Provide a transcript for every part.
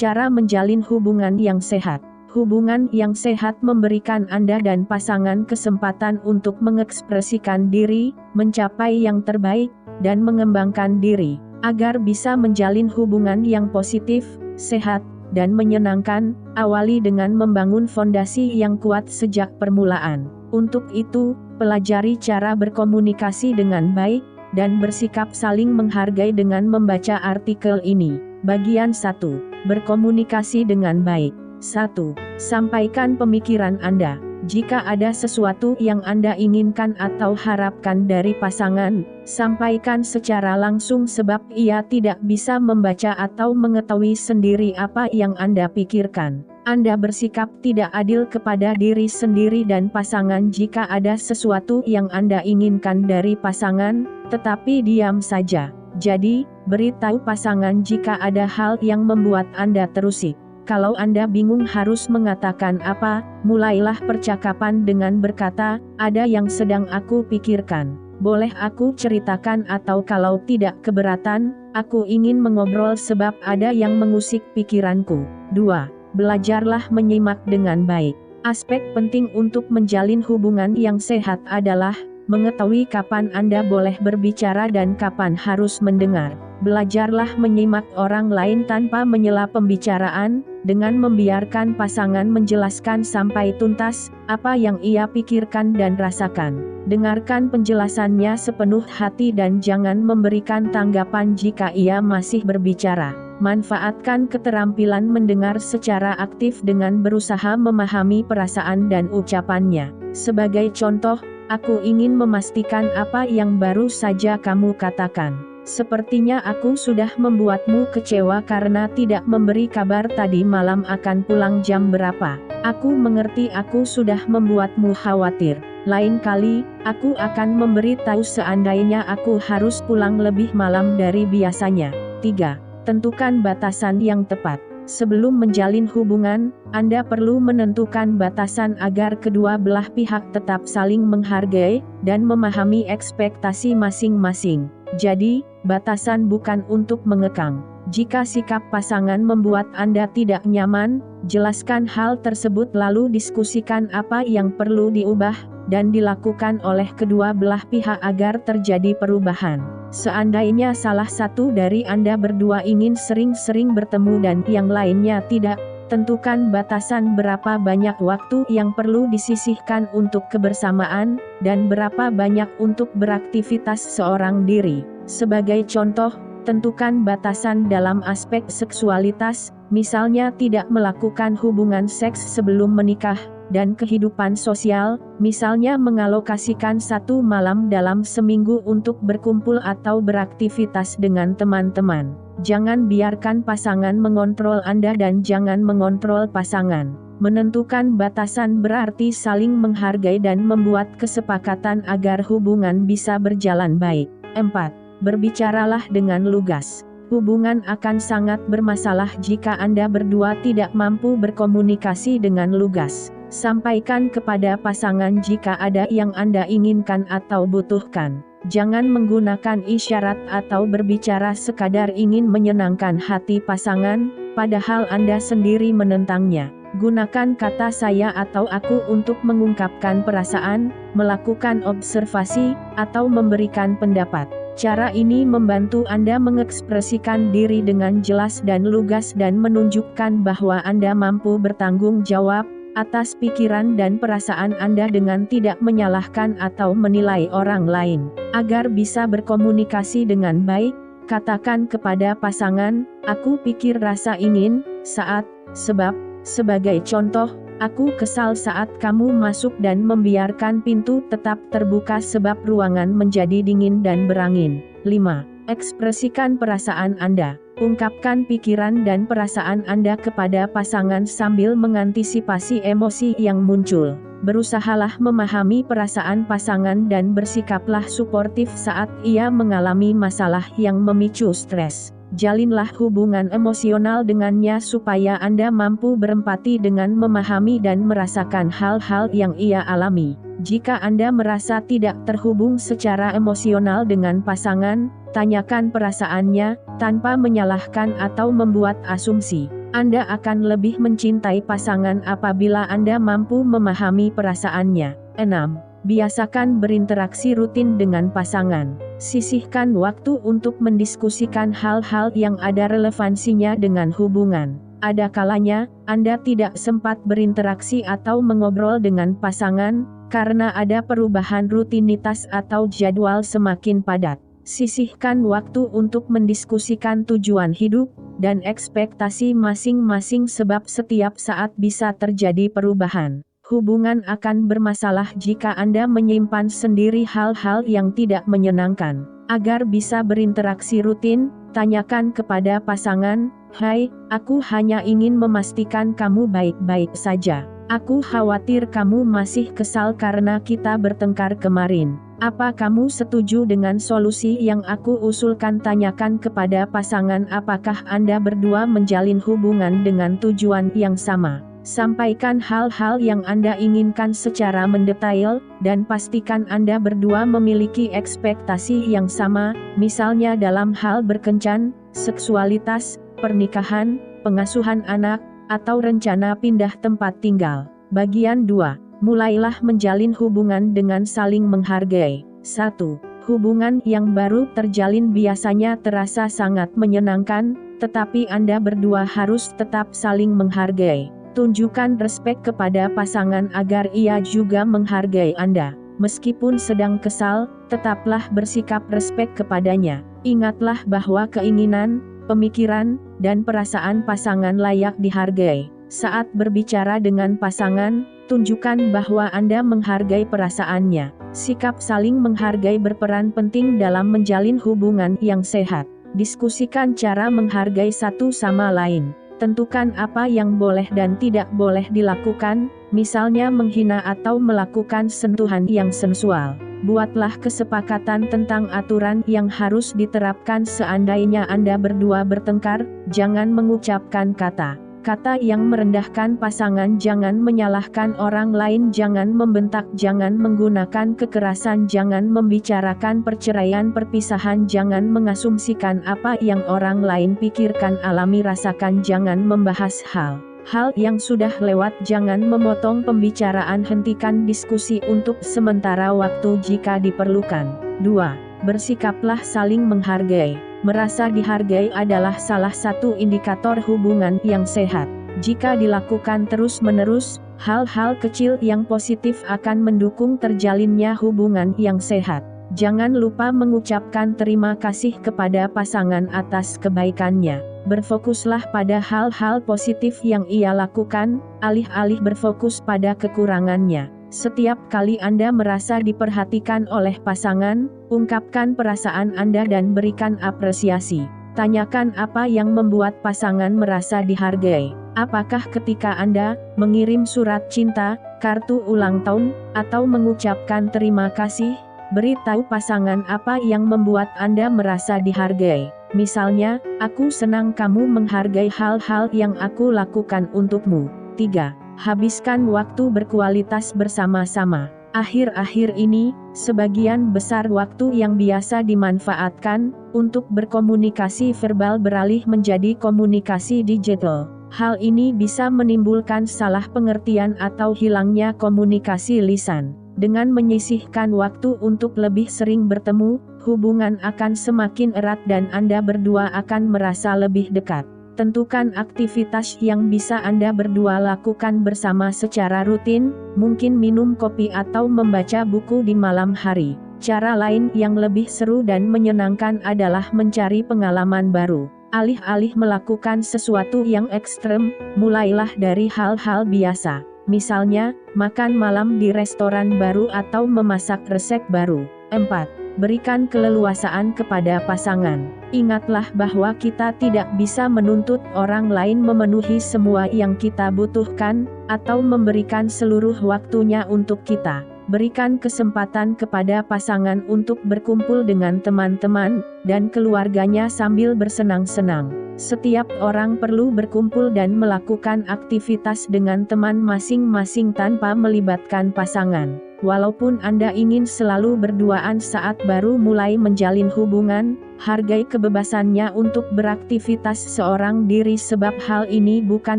Cara menjalin hubungan yang sehat. Hubungan yang sehat memberikan Anda dan pasangan kesempatan untuk mengekspresikan diri, mencapai yang terbaik, dan mengembangkan diri. Agar bisa menjalin hubungan yang positif, sehat, dan menyenangkan, awali dengan membangun fondasi yang kuat sejak permulaan. Untuk itu, pelajari cara berkomunikasi dengan baik, dan bersikap saling menghargai dengan membaca artikel ini. Bagian 1. Berkomunikasi dengan baik. 1. Sampaikan pemikiran Anda. Jika ada sesuatu yang Anda inginkan atau harapkan dari pasangan, sampaikan secara langsung sebab ia tidak bisa membaca atau mengetahui sendiri apa yang Anda pikirkan. Anda bersikap tidak adil kepada diri sendiri dan pasangan jika ada sesuatu yang Anda inginkan dari pasangan, tetapi diam saja. Jadi, beritahu pasangan jika ada hal yang membuat Anda terusik. Kalau Anda bingung harus mengatakan apa, mulailah percakapan dengan berkata, "Ada yang sedang aku pikirkan. Boleh aku ceritakan atau kalau tidak keberatan, aku ingin mengobrol sebab ada yang mengusik pikiranku." 2. Belajarlah menyimak dengan baik. Aspek penting untuk menjalin hubungan yang sehat adalah mengetahui kapan Anda boleh berbicara dan kapan harus mendengar. Belajarlah menyimak orang lain tanpa menyela pembicaraan, dengan membiarkan pasangan menjelaskan sampai tuntas apa yang ia pikirkan dan rasakan. Dengarkan penjelasannya sepenuh hati dan jangan memberikan tanggapan jika ia masih berbicara. Manfaatkan keterampilan mendengar secara aktif dengan berusaha memahami perasaan dan ucapannya. Sebagai contoh, "Aku ingin memastikan apa yang baru saja kamu katakan. Sepertinya aku sudah membuatmu kecewa karena tidak memberi kabar tadi malam akan pulang jam berapa. Aku mengerti aku sudah membuatmu khawatir. Lain kali, aku akan memberi tahu seandainya aku harus pulang lebih malam dari biasanya." 3. Tentukan batasan yang tepat. Sebelum menjalin hubungan, Anda perlu menentukan batasan agar kedua belah pihak tetap saling menghargai dan memahami ekspektasi masing-masing. Jadi, batasan bukan untuk mengekang. Jika sikap pasangan membuat Anda tidak nyaman, jelaskan hal tersebut lalu diskusikan apa yang perlu diubah dan dilakukan oleh kedua belah pihak agar terjadi perubahan. Seandainya salah satu dari Anda berdua ingin sering-sering bertemu dan yang lainnya tidak, tentukan batasan berapa banyak waktu yang perlu disisihkan untuk kebersamaan, dan berapa banyak untuk beraktivitas seorang diri. Sebagai contoh, tentukan batasan dalam aspek seksualitas, misalnya tidak melakukan hubungan seks sebelum menikah, dan kehidupan sosial, misalnya mengalokasikan 1 malam dalam seminggu untuk berkumpul atau beraktivitas dengan teman-teman. Jangan biarkan pasangan mengontrol Anda dan jangan mengontrol pasangan. Menentukan batasan berarti saling menghargai dan membuat kesepakatan agar hubungan bisa berjalan baik. 4. Berbicaralah dengan lugas. Hubungan akan sangat bermasalah jika Anda berdua tidak mampu berkomunikasi dengan lugas. Sampaikan kepada pasangan jika ada yang Anda inginkan atau butuhkan. Jangan menggunakan isyarat atau berbicara sekadar ingin menyenangkan hati pasangan, padahal Anda sendiri menentangnya. Gunakan kata saya atau aku untuk mengungkapkan perasaan, melakukan observasi, atau memberikan pendapat. Cara ini membantu Anda mengekspresikan diri dengan jelas dan lugas dan menunjukkan bahwa Anda mampu bertanggung jawab atas pikiran dan perasaan Anda dengan tidak menyalahkan atau menilai orang lain. Agar bisa berkomunikasi dengan baik, katakan kepada pasangan, "Aku pikir rasa ingin, saat, sebab." Sebagai contoh, "Aku kesal saat kamu masuk dan membiarkan pintu tetap terbuka sebab ruangan menjadi dingin dan berangin." 5. Ekspresikan perasaan Anda. Ungkapkan pikiran dan perasaan Anda kepada pasangan sambil mengantisipasi emosi yang muncul. Berusahalah memahami perasaan pasangan dan bersikaplah suportif saat ia mengalami masalah yang memicu stres. Jalinlah hubungan emosional dengannya supaya Anda mampu berempati dengan memahami dan merasakan hal-hal yang ia alami. Jika Anda merasa tidak terhubung secara emosional dengan pasangan, tanyakan perasaannya, tanpa menyalahkan atau membuat asumsi. Anda akan lebih mencintai pasangan apabila Anda mampu memahami perasaannya. 6. Biasakan berinteraksi rutin dengan pasangan. Sisihkan waktu untuk mendiskusikan hal-hal yang ada relevansinya dengan hubungan. Ada kalanya, Anda tidak sempat berinteraksi atau mengobrol dengan pasangan, karena ada perubahan rutinitas atau jadwal semakin padat. Sisihkan waktu untuk mendiskusikan tujuan hidup dan ekspektasi masing-masing sebab setiap saat bisa terjadi perubahan. Hubungan akan bermasalah jika Anda menyimpan sendiri hal-hal yang tidak menyenangkan. Agar bisa berinteraksi rutin, tanyakan kepada pasangan, "Hai, aku hanya ingin memastikan kamu baik-baik saja. Aku khawatir kamu masih kesal karena kita bertengkar kemarin. Apa kamu setuju dengan solusi yang aku usulkan?" Tanyakan kepada pasangan apakah Anda berdua menjalin hubungan dengan tujuan yang sama. Sampaikan hal-hal yang Anda inginkan secara mendetail, dan pastikan Anda berdua memiliki ekspektasi yang sama, misalnya dalam hal berkencan, seksualitas, pernikahan, pengasuhan anak, atau rencana pindah tempat tinggal. Bagian 2. Mulailah menjalin hubungan dengan saling menghargai. 1. Hubungan yang baru terjalin biasanya terasa sangat menyenangkan, tetapi Anda berdua harus tetap saling menghargai. Tunjukkan respek kepada pasangan agar ia juga menghargai Anda. Meskipun sedang kesal, tetaplah bersikap respek kepadanya. Ingatlah bahwa keinginan, pemikiran, dan perasaan pasangan layak dihargai. Saat berbicara dengan pasangan, tunjukkan bahwa Anda menghargai perasaannya. Sikap saling menghargai berperan penting dalam menjalin hubungan yang sehat. Diskusikan cara menghargai satu sama lain. Tentukan apa yang boleh dan tidak boleh dilakukan, misalnya menghina atau melakukan sentuhan yang sensual. Buatlah kesepakatan tentang aturan yang harus diterapkan seandainya Anda berdua bertengkar. Jangan mengucapkan kata-kata yang merendahkan pasangan, jangan menyalahkan orang lain, jangan membentak, jangan menggunakan kekerasan, jangan membicarakan perceraian perpisahan, jangan mengasumsikan apa yang orang lain pikirkan, alami, rasakan, jangan membahas hal yang sudah lewat, jangan memotong pembicaraan, hentikan diskusi untuk sementara waktu jika diperlukan. 2. Bersikaplah saling menghargai. Merasa dihargai adalah salah satu indikator hubungan yang sehat. Jika dilakukan terus-menerus, hal-hal kecil yang positif akan mendukung terjalinnya hubungan yang sehat. Jangan lupa mengucapkan terima kasih kepada pasangan atas kebaikannya. Berfokuslah pada hal-hal positif yang ia lakukan, alih-alih berfokus pada kekurangannya. Setiap kali Anda merasa diperhatikan oleh pasangan, ungkapkan perasaan Anda dan berikan apresiasi. Tanyakan apa yang membuat pasangan merasa dihargai. Apakah ketika Anda mengirim surat cinta, kartu ulang tahun, atau mengucapkan terima kasih? Beritahu pasangan apa yang membuat Anda merasa dihargai. Misalnya, "Aku senang kamu menghargai hal-hal yang aku lakukan untukmu." 3. Habiskan waktu berkualitas bersama-sama. Akhir-akhir ini, sebagian besar waktu yang biasa dimanfaatkan untuk berkomunikasi verbal beralih menjadi komunikasi digital. Hal ini bisa menimbulkan salah pengertian atau hilangnya komunikasi lisan. Dengan menyisihkan waktu untuk lebih sering bertemu, hubungan akan semakin erat dan Anda berdua akan merasa lebih dekat. Tentukan aktivitas yang bisa Anda berdua lakukan bersama secara rutin, mungkin minum kopi atau membaca buku di malam hari. Cara lain yang lebih seru dan menyenangkan adalah mencari pengalaman baru. Alih-alih melakukan sesuatu yang ekstrem, mulailah dari hal-hal biasa. Misalnya, makan malam di restoran baru atau memasak resep baru. 4. Berikan keleluasaan kepada pasangan. Ingatlah bahwa kita tidak bisa menuntut orang lain memenuhi semua yang kita butuhkan, atau memberikan seluruh waktunya untuk kita. Berikan kesempatan kepada pasangan untuk berkumpul dengan teman-teman dan keluarganya sambil bersenang-senang. Setiap orang perlu berkumpul dan melakukan aktivitas dengan teman masing-masing tanpa melibatkan pasangan. Walaupun Anda ingin selalu berduaan saat baru mulai menjalin hubungan, Hargai kebebasannya untuk beraktivitas seorang diri sebab hal ini bukan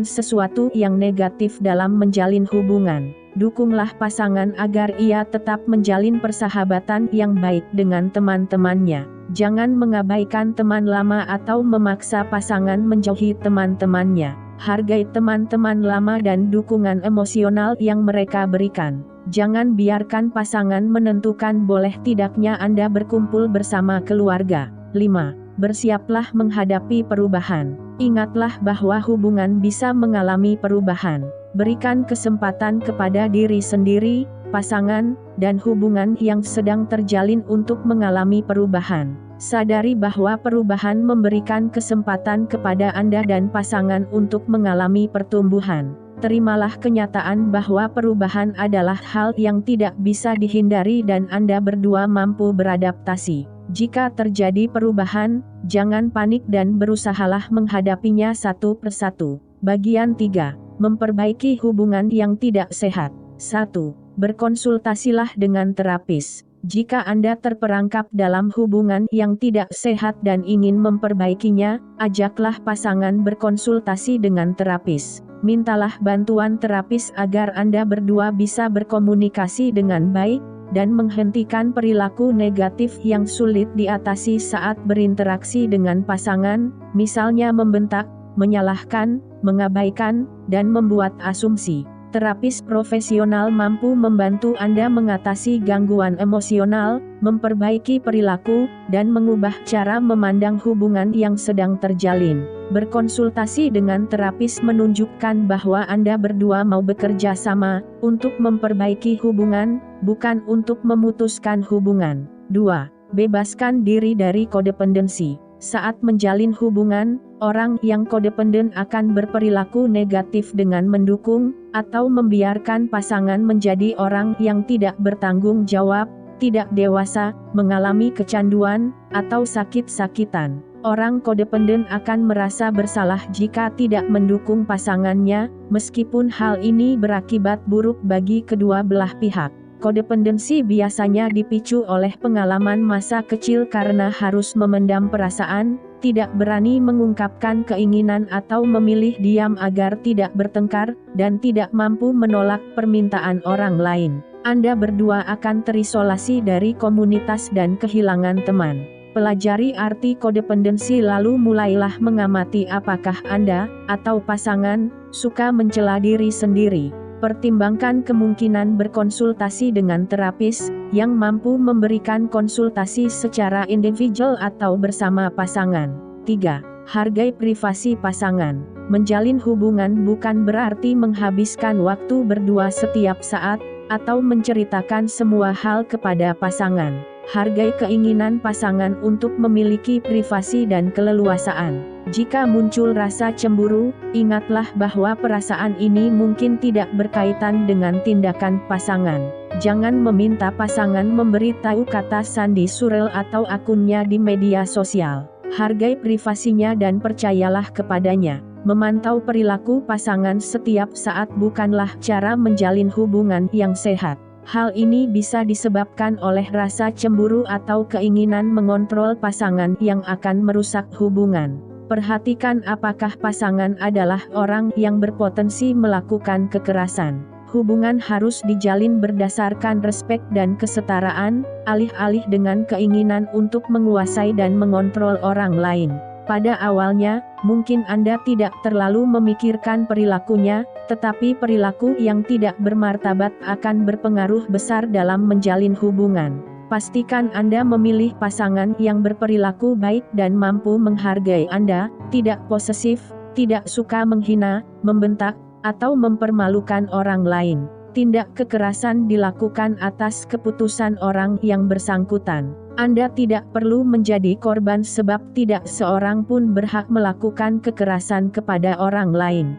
sesuatu yang negatif dalam menjalin hubungan. Dukunglah pasangan agar ia tetap menjalin persahabatan yang baik dengan teman-temannya. Jangan mengabaikan teman lama atau memaksa pasangan menjauhi teman-temannya. Hargai teman-teman lama dan dukungan emosional yang mereka berikan. Jangan biarkan pasangan menentukan boleh tidaknya Anda berkumpul bersama keluarga. 5. Bersiaplah menghadapi perubahan. Ingatlah bahwa hubungan bisa mengalami perubahan. Berikan kesempatan kepada diri sendiri, pasangan, dan hubungan yang sedang terjalin untuk mengalami perubahan. Sadari bahwa perubahan memberikan kesempatan kepada Anda dan pasangan untuk mengalami pertumbuhan. Terimalah kenyataan bahwa perubahan adalah hal yang tidak bisa dihindari dan Anda berdua mampu beradaptasi. Jika terjadi perubahan, jangan panik dan berusahalah menghadapinya satu persatu. Bagian 3. Memperbaiki hubungan yang tidak sehat. 1. Berkonsultasilah dengan terapis. Jika Anda terperangkap dalam hubungan yang tidak sehat dan ingin memperbaikinya, ajaklah pasangan berkonsultasi dengan terapis. Mintalah bantuan terapis agar Anda berdua bisa berkomunikasi dengan baik, dan menghentikan perilaku negatif yang sulit diatasi saat berinteraksi dengan pasangan, misalnya membentak, menyalahkan, mengabaikan, dan membuat asumsi. Terapis profesional mampu membantu Anda mengatasi gangguan emosional, memperbaiki perilaku, dan mengubah cara memandang hubungan yang sedang terjalin. Berkonsultasi dengan terapis menunjukkan bahwa Anda berdua mau bekerja sama untuk memperbaiki hubungan, bukan untuk memutuskan hubungan. 2. Bebaskan diri dari kodependensi. Saat menjalin hubungan, orang yang kodependen akan berperilaku negatif dengan mendukung, atau membiarkan pasangan menjadi orang yang tidak bertanggung jawab, tidak dewasa, mengalami kecanduan, atau sakit-sakitan. Orang kodependen akan merasa bersalah jika tidak mendukung pasangannya, meskipun hal ini berakibat buruk bagi kedua belah pihak. Kodependensi biasanya dipicu oleh pengalaman masa kecil karena harus memendam perasaan, tidak berani mengungkapkan keinginan atau memilih diam agar tidak bertengkar, dan tidak mampu menolak permintaan orang lain. Anda berdua akan terisolasi dari komunitas dan kehilangan teman. Pelajari arti kodependensi lalu mulailah mengamati apakah Anda, atau pasangan, suka mencela diri sendiri. Pertimbangkan kemungkinan berkonsultasi dengan terapis, yang mampu memberikan konsultasi secara individual atau bersama pasangan. 3. Hargai privasi pasangan. Menjalin hubungan bukan berarti menghabiskan waktu berdua setiap saat, atau menceritakan semua hal kepada pasangan. Hargai keinginan pasangan untuk memiliki privasi dan keleluasaan. Jika muncul rasa cemburu, ingatlah bahwa perasaan ini mungkin tidak berkaitan dengan tindakan pasangan. Jangan meminta pasangan memberitahu kata sandi surel atau akunnya di media sosial. Hargai privasinya dan percayalah kepadanya. Memantau perilaku pasangan setiap saat bukanlah cara menjalin hubungan yang sehat. Hal ini bisa disebabkan oleh rasa cemburu atau keinginan mengontrol pasangan yang akan merusak hubungan. Perhatikan apakah pasangan adalah orang yang berpotensi melakukan kekerasan. Hubungan harus dijalin berdasarkan respek dan kesetaraan, alih-alih dengan keinginan untuk menguasai dan mengontrol orang lain. Pada awalnya, mungkin Anda tidak terlalu memikirkan perilakunya, tetapi perilaku yang tidak bermartabat akan berpengaruh besar dalam menjalin hubungan. Pastikan Anda memilih pasangan yang berperilaku baik dan mampu menghargai Anda, tidak posesif, tidak suka menghina, membentak, atau mempermalukan orang lain. Tindak kekerasan dilakukan atas keputusan orang yang bersangkutan. Anda tidak perlu menjadi korban sebab tidak seorang pun berhak melakukan kekerasan kepada orang lain.